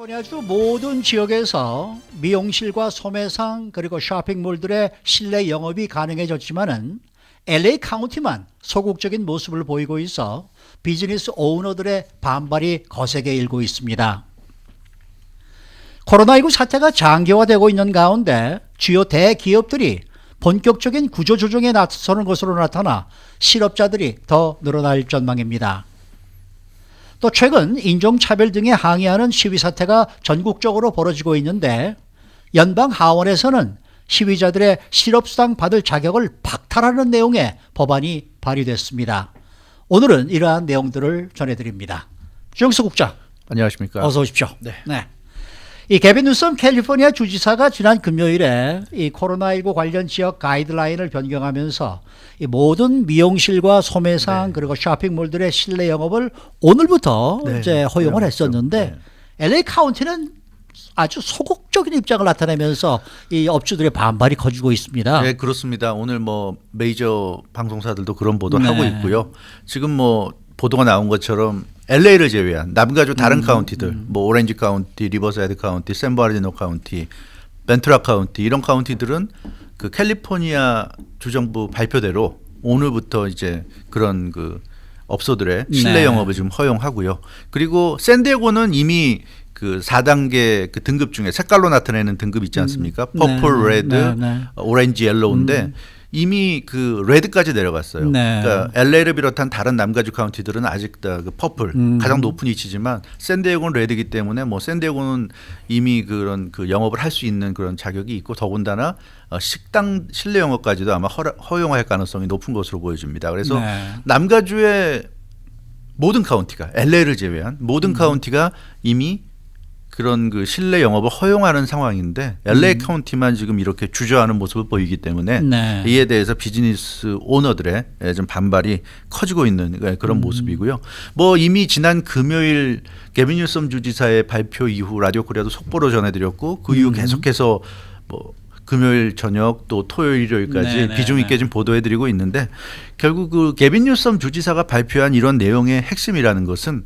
캘리포니아주 모든 지역에서 미용실과 소매상 그리고 쇼핑몰들의 실내 영업이 가능해졌지만은 LA 카운티만 소극적인 모습을 보이고 있어 비즈니스 오너들의 반발이 거세게 일고 있습니다. 코로나19 사태가 장기화되고 있는 가운데 주요 대기업들이 본격적인 구조조정에 나서는 것으로 나타나 실업자들이 더 늘어날 전망입니다. 또 최근 인종차별 등에 항의하는 시위 사태가 전국적으로 벌어지고 있는데 연방 하원에서는 시위자들의 실업수당 받을 자격을 박탈하는 내용의 법안이 발의됐습니다. 오늘은 이러한 내용들을 전해드립니다. 주영수 국장, 안녕하십니까. 어서 오십시오. 네. 이 게빈 뉴섬 캘리포니아 주지사가 지난 금요일에 이 코로나19 관련 지역 가이드라인을 변경하면서 이 모든 미용실과 소매상 그리고 쇼핑몰들의 실내 영업을 오늘부터 이제 허용을 했었는데 LA 카운티는 아주 소극적인 입장을 나타내면서 이 업주들의 반발이 커지고 있습니다. 네, 그렇습니다. 오늘 뭐 메이저 방송사들도 그런 보도를 하고 있고요. 지금 뭐 보도가 나온 것처럼 LA를 제외한 남가주 다른 카운티들, 뭐 오렌지 카운티, 리버사이드 카운티, 샌버나디노 카운티, 벤투라 카운티 이런 카운티들은 그 캘리포니아 주정부 발표대로 오늘부터 이제 그런 그 업소들의 실내 영업을 지금 허용하고요. 그리고 샌디에고는 이미 그 4단계 그 등급 중에 색깔로 나타내는 등급 있지 않습니까? 퍼플, 레드, 오렌지, 옐로우인데 이미 그 레드까지 내려갔어요. 그러니까 LA를 비롯한 다른 남가주 카운티들은 아직 다 그 퍼플 가장 높은 위치지만 샌디에고는 레드이기 때문에 뭐 샌디에고는 이미 그런 그 영업을 할 수 있는 그런 자격이 있고 더군다나 식당 실내 영업까지도 아마 허용할 가능성이 높은 것으로 보여집니다. 그래서 남가주의 모든 카운티가 LA를 제외한 모든 카운티가 이미 그런 그 실내 영업을 허용하는 상황인데 LA 카운티만 지금 이렇게 주저하는 모습을 보이기 때문에 이에 대해서 비즈니스 오너들의 좀 반발이 커지고 있는 그런 모습이고요. 뭐 이미 지난 금요일 게빈 뉴섬 주지사의 발표 이후 라디오 코리아도 속보로 전해드렸고 그 이후 계속해서 뭐 금요일 저녁 또 토요일 일요일까지 비중 있게 좀 보도해드리고 있는데 결국 그 게빈 뉴섬 주지사가 발표한 이런 내용의 핵심이라는 것은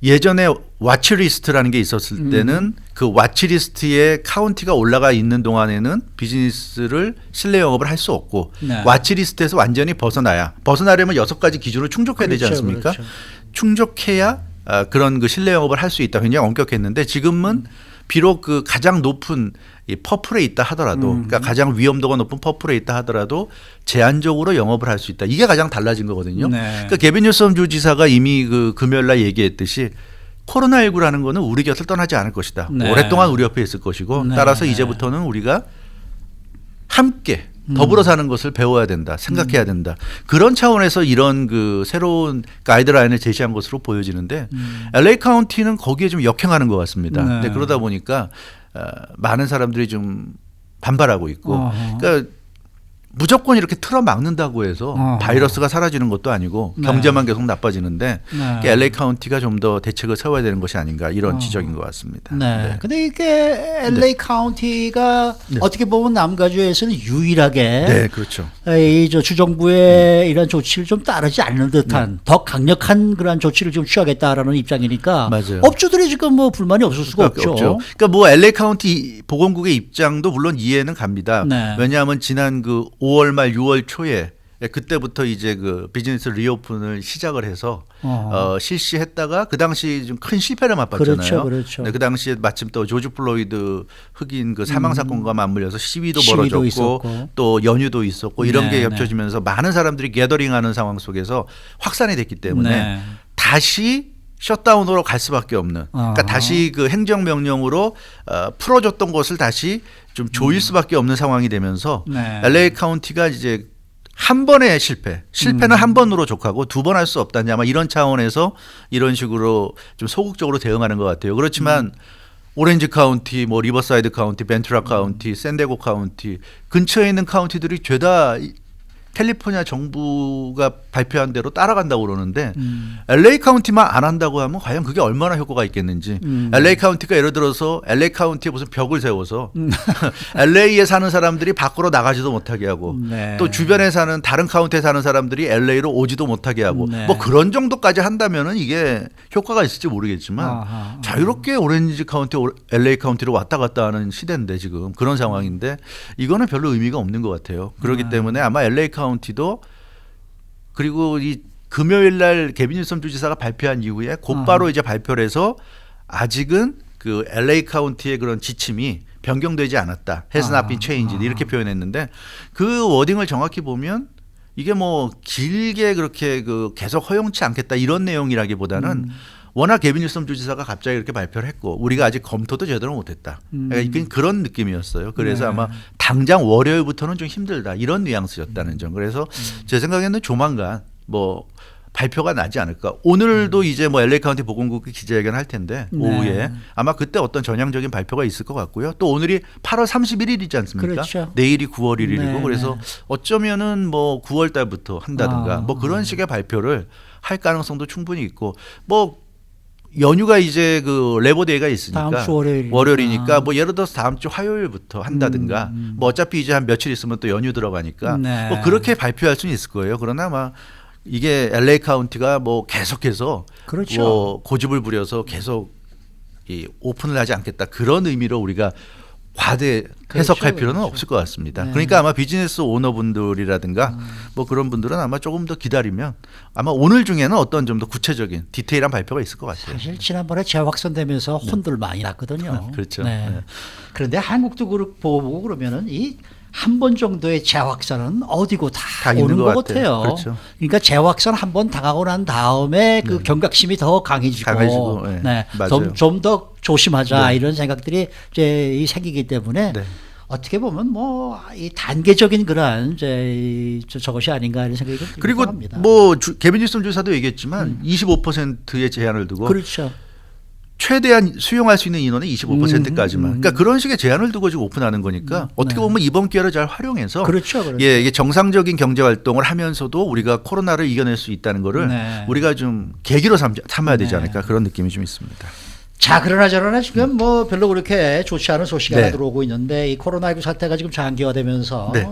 예전에 와치리스트라는 게 있었을 때는 그 와치리스트에 카운티가 올라가 있는 동안에는 비즈니스를 실내 영업을 할 수 없고 와치리스트에서 완전히 벗어나려면 6가지 기준을 충족해야 되지 않습니까? 충족해야 그런 그 실내 영업을 할 수 있다. 굉장히 엄격했는데 지금은 비록 그 가장 높은 이 퍼플에 있다 하더라도 그러니까 가장 위험도가 높은 퍼플에 있다 하더라도 제한적으로 영업을 할 수 있다. 이게 가장 달라진 거거든요. 그러니까 게빈 뉴섬 주지사가 이미 그 금요일 날 얘기했듯이 코로나19라는 거는 우리 곁을 떠나지 않을 것이다. 오랫동안 우리 옆에 있을 것이고 따라서 이제부터는 우리가 함께 더불어 사는 것을 배워야 된다. 생각해야 된다. 그런 차원에서 이런 그 새로운 가이드라인을 제시한 것으로 보여지는데 LA 카운티는 거기에 좀 역행하는 것 같습니다. 근데 그러다 보니까 많은 사람들이 좀 반발하고 있고 그러니까 무조건 이렇게 틀어막는다고 해서 바이러스가 사라지는 것도 아니고 경제만 계속 나빠지는데 LA 카운티가 좀 더 대책을 세워야 되는 것이 아닌가 이런 지적인 것 같습니다. 근데 이게 LA 카운티가 어떻게 보면 남가주에서는 유일하게 그렇죠. 이 주정부의 이런 조치를 좀 따르지 않는 듯한 더 강력한 그런 조치를 좀 취하겠다라는 입장이니까 맞아요. 업주들이 지금 뭐 불만이 없을 수가 없죠. 그러니까 뭐 LA 카운티 보건국의 입장도 물론 이해는 갑니다. 왜냐하면 지난 그 5월 말 6월 초에 그때부터 이제 그 비즈니스 리오픈을 시작을 해서 실시했다가 그 당시 좀 큰 실패를 맛봤잖아요. 그렇죠. 그 당시에 마침 또 조지 플로이드 흑인 그 사망 사건과 맞물려서 시위도 벌어졌고 있었고. 또 연휴도 있었고 이런 게 겹쳐지면서 많은 사람들이 게더링하는 상황 속에서 확산이 됐기 때문에 다시 셧다운으로 갈 수밖에 없는 그러니까 다시 그 행정명령으로 풀어줬던 것을 다시 좀 조일 수밖에 없는 상황이 되면서 LA 카운티가 이제 한 번의 실패는 한 번으로 족하고 두 번 할 수 없다냐 아마 이런 차원에서 이런 식으로 좀 소극적으로 대응하는 것 같아요. 그렇지만 오렌지 카운티, 뭐 리버사이드 카운티, 벤투라 카운티, 샌디에고 카운티 근처에 있는 카운티들이 죄다 캘리포니아 정부가 발표한 대로 따라간다고 그러는데 LA 카운티만 안 한다고 하면 과연 그게 얼마나 효과가 있겠는지. LA 카운티가 예를 들어서 LA 카운티에 무슨 벽을 세워서 LA에 사는 사람들이 밖으로 나가지도 못하게 하고 네. 또 주변에 사는 다른 카운티에 사는 사람들이 LA로 오지도 못하게 하고 네. 뭐 그런 정도까지 한다면은 이게 효과가 있을지 모르겠지만 아하. 자유롭게 오렌지 카운티, LA 카운티로 왔다 갔다 하는 시대인데 지금 그런 상황인데 이거는 별로 의미가 없는 것 같아요. 그렇기 때문에 아마 LA 카운티도 그리고 이 금요일 날 게빈 뉴섬 주지사가 발표한 이후에 곧바로 이제 발표를 해서 아직은 그 LA 카운티의 그런 지침이 변경되지 않았다. has not been changed 이렇게 표현했는데 그 워딩을 정확히 보면 이게 뭐 길게 그렇게 그 계속 허용치 않겠다 이런 내용이라기보다는 워낙 게빈 뉴섬 주지사가 갑자기 이렇게 발표를 했고 우리가 아직 검토도 제대로 못했다. 그러니까 그런 느낌이었어요. 그래서 네. 아마 당장 월요일부터는 좀 힘들다 이런 뉘앙스였다는 점. 그래서 제 생각에는 조만간 뭐 발표가 나지 않을까. 오늘도 이제 뭐 LA 카운티 보건국이 기자회견 할 텐데 네. 오후에 아마 그때 어떤 전향적인 발표가 있을 것 같고요. 또 오늘이 8월 31일이지 않습니까? 그렇죠. 내일이 9월 1일이고 네, 그래서 네. 어쩌면은 뭐 9월 달부터 한다든가 뭐 그런 식의 발표를 할 가능성도 충분히 있고 뭐 연휴가 이제 그 레버데이가 있으니까 다음 주 월요일이니까 뭐 예를 들어서 다음 주 화요일부터 한다든가 뭐 어차피 이제 한 며칠 있으면 또 연휴 들어가니까 네. 뭐 그렇게 발표할 수는 있을 거예요. 그러나 아마 이게 LA 카운티가 뭐 계속해서 그렇죠. 뭐 고집을 부려서 계속 이 오픈을 하지 않겠다 그런 의미로 우리가 과대 해석할 그렇죠, 필요는 그렇죠. 없을 것 같습니다. 네. 그러니까 아마 비즈니스 오너분들이라든가 뭐 그런 분들은 아마 조금 더 기다리면 아마 오늘 중에는 어떤 좀 더 구체적인 디테일한 발표가 있을 것 같아요. 사실 지난번에 재확산되면서 혼들 많이 났거든요. 그렇죠. 네. 네. 그런데 한국도 보고 그러면은 이 한 번 정도의 재확산은 어디고 다 있는 오는 것 것 같아요. 같아요. 그렇죠. 그러니까 재확산 한 번 당하고 난 다음에 그 경각심이 더 강해지고, 네. 맞아요. 좀 더 조심하자 네. 이런 생각들이 이제 생기기 때문에 네. 어떻게 보면 뭐 이 단계적인 그런 저것이 아닌가 이런 생각이 좀 그리고 합니다. 뭐 게빈 뉴섬 주지사도 얘기했지만 25%의 제한을 두고 그렇죠. 최대한 수용할 수 있는 인원의 25%까지만. 그러니까 그런 식의 제한을 두고 지금 오픈하는 거니까 어떻게 보면 이번 기회를 잘 활용해서 그렇죠, 그렇죠. 예, 이게 정상적인 경제 활동을 하면서도 우리가 코로나를 이겨낼 수 있다는 거를 네. 우리가 좀 계기로 삼아야 되지 네. 않을까 그런 느낌이 좀 있습니다. 자, 그러나 저러나 지금 뭐 별로 그렇게 좋지 않은 소식이 네. 하나 들어오고 있는데 이 코로나19 사태가 지금 장기화되면서 네.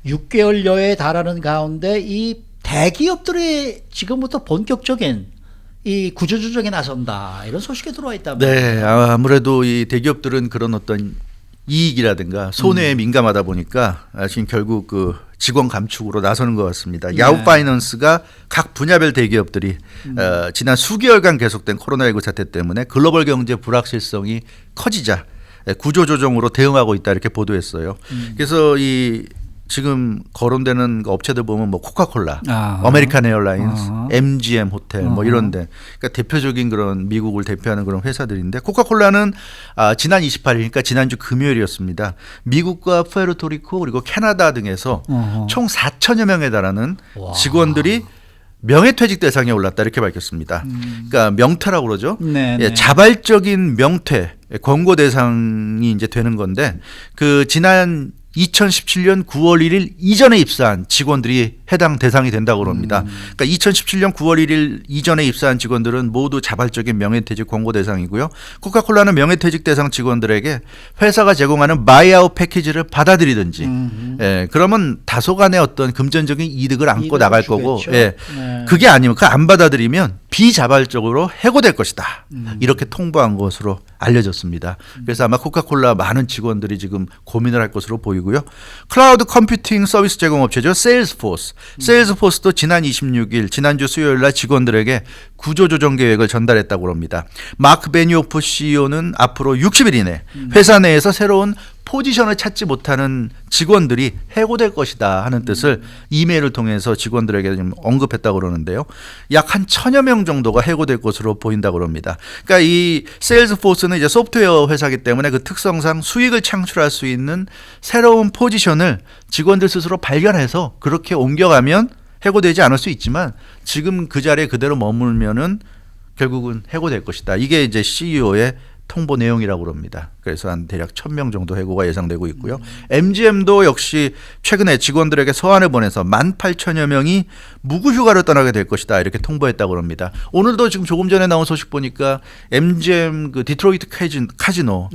6개월여에 달하는 가운데 이 대기업들이 지금부터 본격적인 이 구조조정에 나선다 이런 소식이 들어와 있다면 네, 아무래도 이 대기업들은 그런 어떤 이익이라든가 손해에 민감하다 보니까 지금 결국 그 직원 감축으로 나서는 것 같습니다. 네. 야후 파이낸스가 각 분야별 대기업들이 지난 수개월간 계속된 코로나19 사태 때문에 글로벌 경제 불확실성이 커지자 구조조정으로 대응하고 있다 이렇게 보도했어요. 그래서 이 지금 거론되는 업체들 보면 뭐 코카콜라, 아메리칸 에어라인스, MGM 호텔 뭐 이런데 그러니까 대표적인 그런 미국을 대표하는 그런 회사들인데 코카콜라는 지난 28일 그러니까 지난주 금요일이었습니다. 미국과 푸에르토리코 그리고 캐나다 등에서 총 4천여 명에 달하는 와. 직원들이 명예퇴직 대상에 올랐다 이렇게 밝혔습니다. 그러니까 명퇴라고 그러죠. 네, 예, 네. 자발적인 명퇴 권고 대상이 이제 되는 건데 그 지난 2017년 9월 1일 이전에 입사한 직원들이 해당 대상이 된다고 그럽니다. 그러니까 2017년 9월 1일 이전에 입사한 직원들은 모두 자발적인 명예퇴직 권고 대상이고요. 코카콜라는 명예퇴직 대상 직원들에게 회사가 제공하는 바이아웃 패키지를 받아들이든지 예, 그러면 다소간의 어떤 금전적인 이득을 안고 이익을 나갈 주겠죠. 거고 예, 네. 그게 아니면 그 안 받아들이면 비자발적으로 해고될 것이다. 이렇게 통보한 것으로 알려졌습니다. 그래서 아마 코카콜라 많은 직원들이 지금 고민을 할 것으로 보이고요. 클라우드 컴퓨팅 서비스 제공업체죠. 세일즈포스. 세일즈포스도 지난 26일 지난주 수요일 날 직원들에게 구조조정 계획을 전달했다고 합니다. 마크 베니오프 CEO는 앞으로 60일 이내 회사 내에서 새로운 포지션을 찾지 못하는 직원들이 해고될 것이다 하는 뜻을 이메일을 통해서 직원들에게 좀 언급했다고 그러는데요. 약 한 1,000여 명 정도가 해고될 것으로 보인다고 합니다. 그러니까 이 세일즈포스는 이제 소프트웨어 회사이기 때문에 그 특성상 수익을 창출할 수 있는 새로운 포지션을 직원들 스스로 발견해서 그렇게 옮겨가면 해고되지 않을 수 있지만 지금 그 자리에 그대로 머물면은 결국은 해고될 것이다. 이게 이제 CEO의 통보 내용이라고 그럽니다. 그래서 한 대략 1,000명 정도 해고가 예상되고 있고요. MGM도 역시 최근에 직원들에게 서한을 보내서 18,000여 명이 무급휴가를 떠나게 될 것이다 이렇게 통보했다고 합니다. 오늘도 지금 조금 전에 나온 소식 보니까 MGM 그 디트로이트 카지노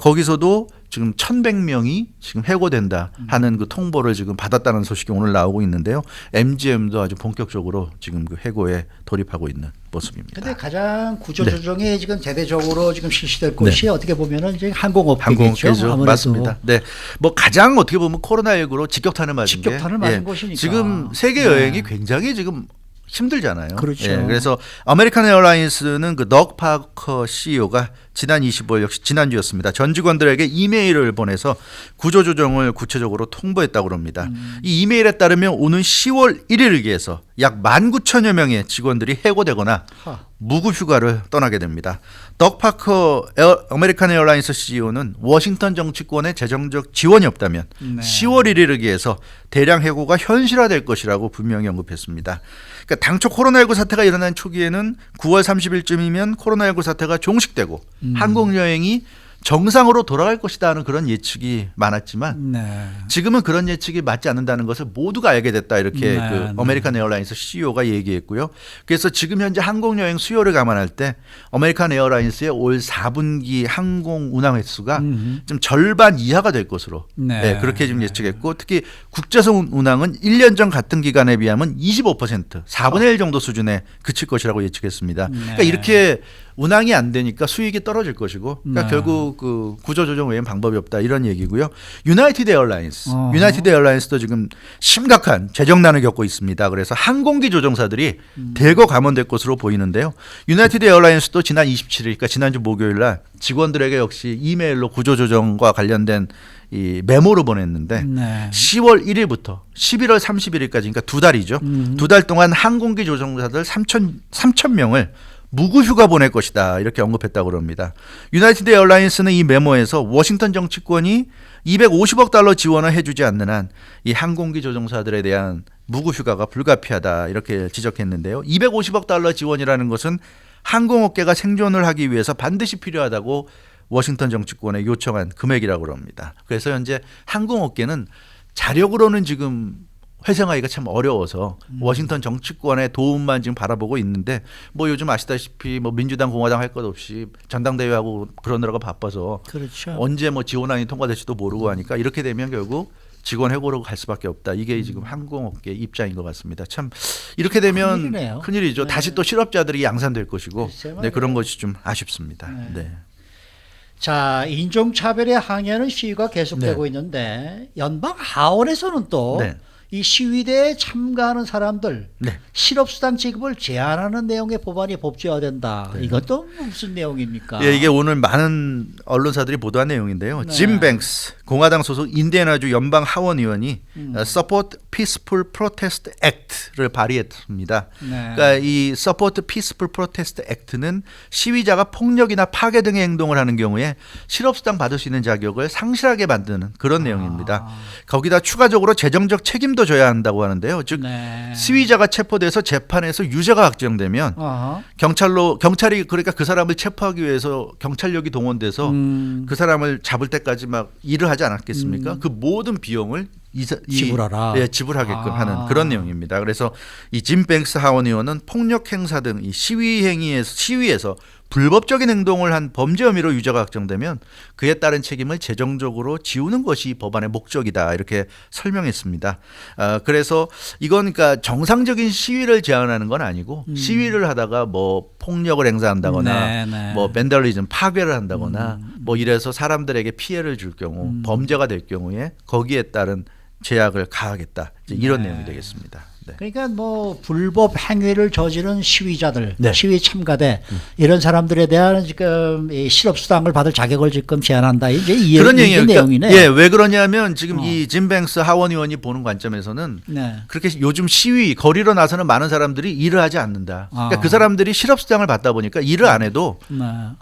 거기서도 지금 1,100명이 지금 해고된다 하는 그 통보를 지금 받았다는 소식이 오늘 나오고 있는데요. MGM도 아주 본격적으로 지금 그 해고에 돌입하고 있는 모습입니다. 근데 가장 구조조정이 지금 대대적으로 지금 실시될 곳이 어떻게 보면은 이제 항공업계죠. 항공업계죠. 맞습니다. 네, 뭐 가장 어떻게 보면 코로나19로 직격탄을 맞은 곳이니까 지금 세계 여행이 굉장히 지금 힘들잖아요. 그렇죠. 예, 그래서 아메리칸 에어라인스는 그 덕 파커 CEO가 지난 25일 역시 지난주였습니다. 전 직원들에게 이메일을 보내서 구조조정을 구체적으로 통보했다고 합니다. 이 이메일에 따르면 오는 10월 1일을 기해서 약 19,000여 명의 직원들이 해고되거나 무급휴가를 떠나게 됩니다. 덕 파커 아메리칸 에어라인스 CEO는 워싱턴 정치권의 재정적 지원이 없다면 10월 1일을 기해서 대량 해고가 현실화될 것이라고 분명히 언급했습니다. 그러니까 당초 코로나19 사태가 일어난 초기에는 9월 30일쯤이면 코로나19 사태가 종식되고 항공 여행이 정상으로 돌아갈 것이다 하는 그런 예측이 많았지만 지금은 그런 예측이 맞지 않는다는 것을 모두가 알게 됐다 이렇게 그 아메리칸 에어라인스 CEO가 얘기했고요. 그래서 지금 현재 항공 여행 수요를 감안할 때 아메리칸 에어라인스의 올 4분기 항공 운항 횟수가 좀 절반 이하가 될 것으로 그렇게 지금 예측했고 특히 국제선 운항은 1년 전 같은 기간에 비하면 25% 4분의 1 정도 수준에 그칠 것이라고 예측했습니다. 그러니까 이렇게 운항이 안 되니까 수익이 떨어질 것이고 그러니까 결국 그 구조조정 외엔 방법이 없다 이런 얘기고요. 유나이티드 에어라인스도 지금 심각한 재정난을 겪고 있습니다. 그래서 항공기 조종사들이 대거 감원될 것으로 보이는데요. 유나이티드 에어라인스도 지난 27일 그러니까 지난주 목요일 날 직원들에게 역시 이메일로 구조조정과 관련된 이 메모를 보냈는데 10월 1일부터 11월 31일까지 그러니까 두 달이죠. 두 달 동안 항공기 조종사들 3,000명을 무급휴가 보낼 것이다 이렇게 언급했다고 합니다. 유나이티드 에어라인스는 이 메모에서 워싱턴 정치권이 250억 달러 지원을 해주지 않는 한 이 항공기 조종사들에 대한 무급휴가가 불가피하다 이렇게 지적했는데요. 250억 달러 지원이라는 것은 항공업계가 생존을 하기 위해서 반드시 필요하다고 워싱턴 정치권에 요청한 금액이라고 합니다. 그래서 현재 항공업계는 자력으로는 지금 회생하기가 참 어려워서 워싱턴 정치권의 도움만 지금 바라보고 있는데 뭐 요즘 아시다시피 뭐 민주당 공화당 할 것 없이 전당대회하고 그러느라고 바빠서 그렇죠. 언제 뭐 지원안이 통과될지도 모르고 하니까 이렇게 되면 결국 직원 해고로 갈 수밖에 없다. 이게 지금 항공업계 입장인 것 같습니다. 참 이렇게 되면 큰일이죠. 다시 또 실업자들이 양산될 것이고 그런 것이 좀 아쉽습니다. 자, 인종차별에 항의하는 시위가 계속되고 있는데 연방 하원에서는 또 이 시위대에 참가하는 사람들 실업수당 지급을 제한하는 내용의 법안이 법제화된다. 이것도 무슨 내용입니까? 이게 오늘 많은 언론사들이 보도한 내용인데요. 짐 뱅스 공화당 소속 인디애나주 연방 하원 의원이 Support Peaceful Protest Act를 발의했습니다. 그러니까 이 Support Peaceful Protest Act는 시위자가 폭력이나 파괴 등의 행동을 하는 경우에 실업수당 받을 수 있는 자격을 상실하게 만드는 그런 내용입니다. 거기다 추가적으로 재정적 책임도 져야 한다고 하는데요. 즉 시위자가 체포돼서 재판에서 유죄가 확정되면 경찰이 그러니까 그 사람을 체포하기 위해서 경찰력이 동원돼서 그 사람을 잡을 때까지 막 일을 하지 않았겠습니까? 그 모든 비용을 지불하게끔 하는 그런 내용입니다. 그래서 이 짐 뱅스 하원 의원은 폭력 행사 등 이 시위에서 불법적인 행동을 한 범죄 혐의로 유죄가 확정되면 그에 따른 책임을 재정적으로 지우는 것이 법안의 목적이다 이렇게 설명했습니다. 그래서 이건 그러니까 정상적인 시위를 제한하는 건 아니고 시위를 하다가 뭐 폭력을 행사한다거나 뭐 밴달리즘 파괴를 한다거나 뭐 이래서 사람들에게 피해를 줄 경우 범죄가 될 경우에 거기에 따른 제약을 가하겠다 이런 내용이 되겠습니다. 그러니까 뭐 불법 행위를 저지른 시위자들, 시위 참가대 이런 사람들에 대한 지금 이 실업수당을 받을 자격을 지금 제한한다. 이제 이 그런 내용이네. 왜 그러냐면 지금 이 짐 뱅스 하원 의원이 보는 관점에서는 그렇게 요즘 시위 거리로 나서는 많은 사람들이 일을 하지 않는다. 그러니까 그 사람들이 실업수당을 받다 보니까 일을 안 해도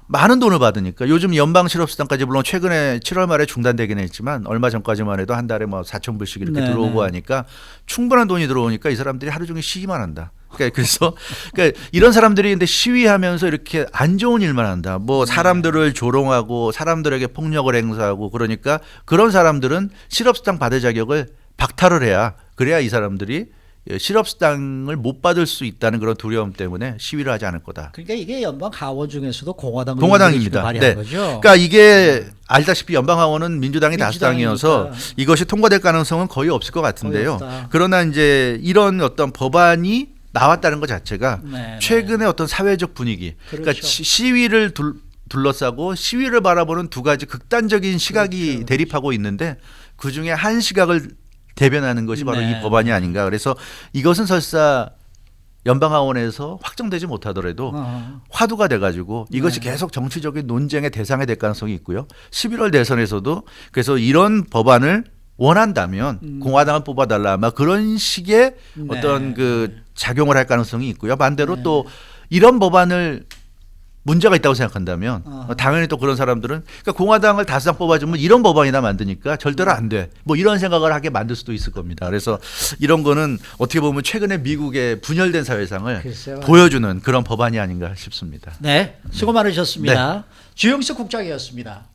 많은 돈을 받으니까 요즘 연방 실업수당까지 물론 최근에 7월 말에 중단되긴 했지만 얼마 전까지만 해도 한 달에 뭐 4,000불씩 이렇게 들어오고 하니까 충분한 돈이 들어오니까 이 사람들이 하루 종일 쉬기만 한다. 그래서 그러니까 이런 사람들이 근데 시위하면서 이렇게 안 좋은 일만 한다. 뭐 사람들을 조롱하고 사람들에게 폭력을 행사하고 그러니까 그런 사람들은 실업수당 받을 자격을 박탈을 해야 그래야 이 사람들이 실업수당을 못 받을 수 있다는 그런 두려움 때문에 시위를 하지 않을 거다. 그러니까 이게 연방 하원 중에서도 공화당입니다. 발의한 거죠. 그러니까 이게 알다시피 연방 하원은 민주당이 다수당이어서 민주당이니까. 이것이 통과될 가능성은 거의 없을 것 같은데요. 거의 없다. 그러나 이제 이런 어떤 법안이 나왔다는 것 자체가 네, 최근의 어떤 사회적 분위기, 그러니까 그렇죠. 시위를 둘러싸고 시위를 바라보는 두 가지 극단적인 시각이 그렇죠. 대립하고 있는데 그 중에 한 시각을 대변하는 것이 바로 네. 이 법안이 아닌가. 그래서 이것은 설사 연방하원에서 확정되지 못하더라도 화두가 돼가지고 이것이 네. 계속 정치적인 논쟁의 대상이 될 가능성이 있고요. 11월 대선에서도 그래서 이런 법안을 원한다면 공화당을 뽑아달라 아마 그런 식의 네. 어떤 그 작용을 할 가능성이 있고요. 반대로 네. 또 이런 법안을 문제가 있다고 생각한다면 당연히 또 그런 사람들은 그러니까 공화당을 다수당 뽑아주면 이런 법안이나 만드니까 절대로 안 돼. 뭐 이런 생각을 하게 만들 수도 있을 겁니다. 그래서 이런 거는 어떻게 보면 최근에 미국의 분열된 사회상을 글쎄요. 보여주는 그런 법안이 아닌가 싶습니다. 네, 수고 많으셨습니다. 주영석 국장이었습니다.